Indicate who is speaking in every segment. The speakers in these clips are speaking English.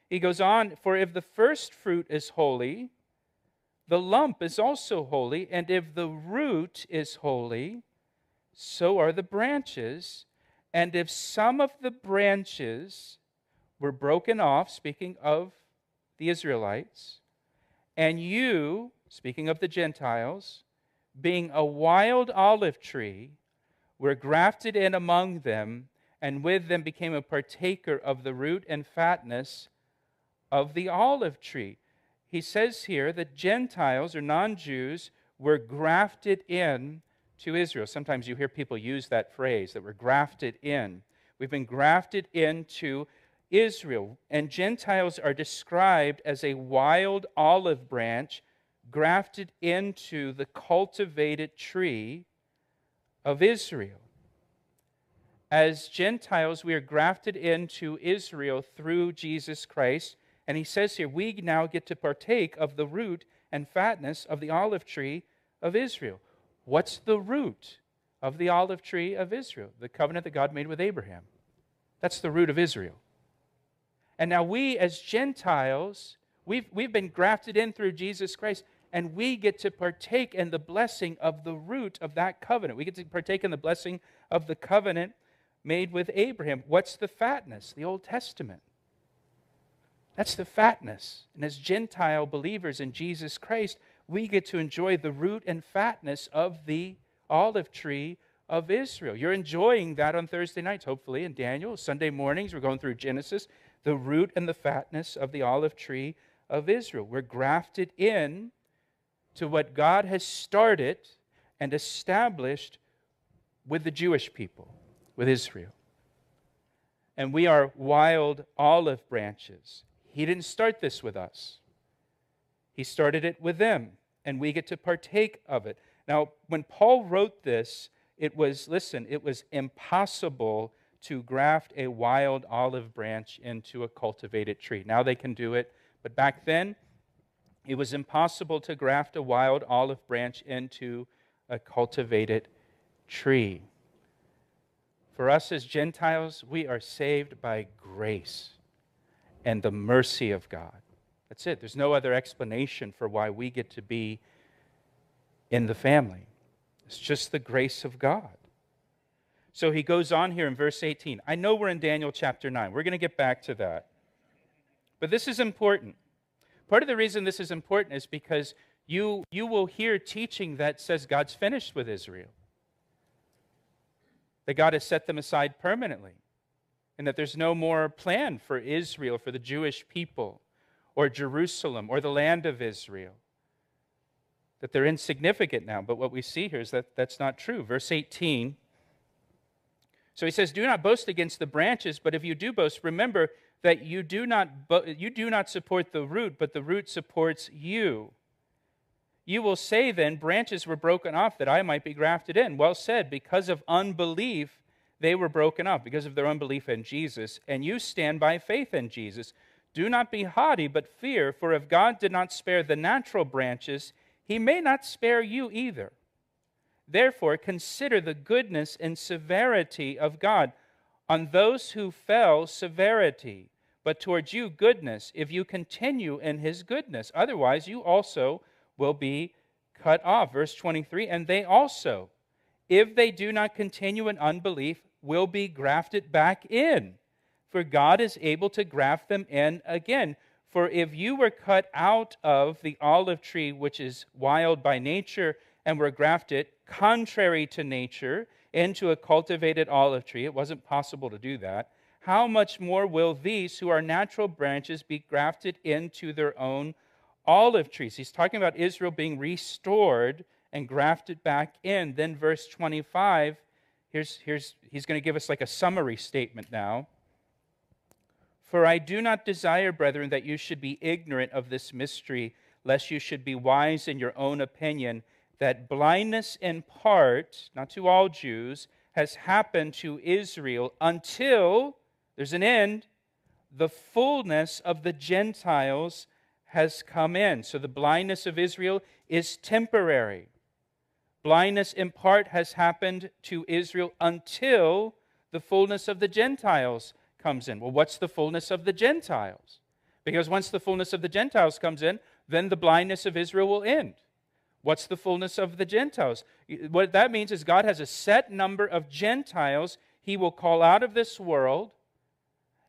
Speaker 1: He goes on, for if the first fruit is holy, the lump is also holy, and if the root is holy, so are the branches. And if some of the branches were broken off, speaking of the Israelites, and you, speaking of the Gentiles, being a wild olive tree, were grafted in among them, and with them became a partaker of the root and fatness of the olive tree. He says here that Gentiles or non-Jews were grafted in to Israel. Sometimes you hear people use that phrase, that we're grafted in. We've been grafted into Israel. And Gentiles are described as a wild olive branch grafted into the cultivated tree of Israel. As Gentiles, we are grafted into Israel through Jesus Christ. And he says here, we now get to partake of the root and fatness of the olive tree of Israel. What's the root of the olive tree of Israel? The covenant that God made with Abraham. That's the root of Israel. And now we as Gentiles, we've been grafted in through Jesus Christ, and we get to partake in the blessing of the root of that covenant. We get to partake in the blessing of the covenant made with Abraham. What's the fatness? The Old Testament. That's the fatness. And as Gentile believers in Jesus Christ, we get to enjoy the root and fatness of the olive tree of Israel. You're enjoying that on Thursday nights, hopefully, in Daniel. Sunday mornings, we're going through Genesis, the root and the fatness of the olive tree of Israel. We're grafted in to what God has started and established with the Jewish people, with Israel. And we are wild olive branches. He didn't start this with us. He started it with them, and we get to partake of it. Now, when Paul wrote this, it was impossible to graft a wild olive branch into a cultivated tree. Now they can do it, but back then, it was impossible to graft a wild olive branch into a cultivated tree. For us as Gentiles, we are saved by grace and the mercy of God. That's it. There's no other explanation for why we get to be in the family. It's just the grace of God. So he goes on here in verse 18. I know we're in Daniel chapter 9. We're going to get back to that. But this is important. Part of the reason this is important is because you will hear teaching that says God's finished with Israel. That God has set them aside permanently. And that there's no more plan for Israel, for the Jewish people, or Jerusalem, or the land of Israel. That they're insignificant now. But what we see here is that that's not true. Verse 18. So he says, do not boast against the branches, but if you do boast, remember that you do not support the root, but the root supports you. You will say then, branches were broken off that I might be grafted in. Well said, because of unbelief they were broken off, because of their unbelief in Jesus, and you stand by faith in Jesus. Do not be haughty, but fear, for if God did not spare the natural branches, he may not spare you either. Therefore, consider the goodness and severity of God. On those who fell, severity, but towards you, goodness, if you continue in his goodness. Otherwise, you also will be cut off. Verse 23, and they also, if they do not continue in unbelief, will be grafted back in. For God is able to graft them in again. For if you were cut out of the olive tree, which is wild by nature, and were grafted contrary to nature into a cultivated olive tree, it wasn't possible to do that, how much more will these who are natural branches be grafted into their own olive trees? He's talking about Israel being restored and grafted back in. Then verse 25, he's going to give us like a summary statement now. For I do not desire, brethren, that you should be ignorant of this mystery, lest you should be wise in your own opinion, that blindness in part, not to all Jews, has happened to Israel until, there's an end, the fullness of the Gentiles has come in. So the blindness of Israel is temporary. Blindness in part has happened to Israel until the fullness of the Gentiles comes in. Well, what's the fullness of the Gentiles? Because once the fullness of the Gentiles comes in, then the blindness of Israel will end. What's the fullness of the Gentiles? What that means is God has a set number of Gentiles He will call out of this world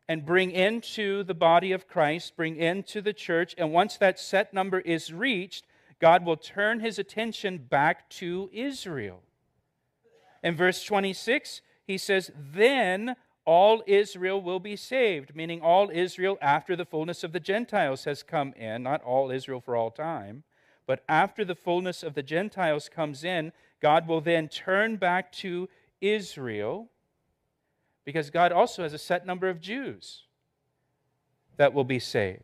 Speaker 1: and bring into the body of Christ, bring into the church. And once that set number is reached, God will turn His attention back to Israel. In verse 26, He says, then all Israel will be saved, meaning all Israel after the fullness of the Gentiles has come in, not all Israel for all time, but after the fullness of the Gentiles comes in, God will then turn back to Israel, because God also has a set number of Jews that will be saved.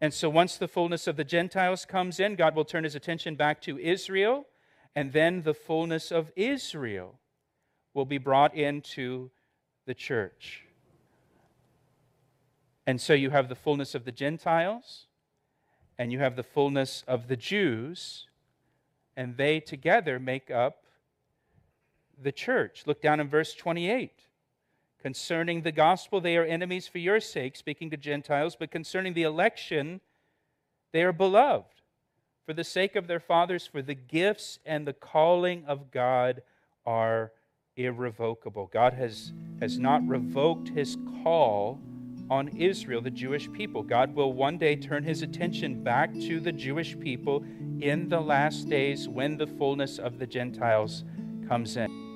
Speaker 1: And so once the fullness of the Gentiles comes in, God will turn His attention back to Israel, and then the fullness of Israel will be brought into the church. And so you have the fullness of the Gentiles, and you have the fullness of the Jews, and they together make up the church. Look down in verse 28. Concerning the gospel, they are enemies for your sake, speaking to Gentiles, but concerning the election, they are beloved for the sake of their fathers, for the gifts and the calling of God are irrevocable. God has not revoked His call on Israel, the Jewish people. God will one day turn His attention back to the Jewish people in the last days when the fullness of the Gentiles comes in.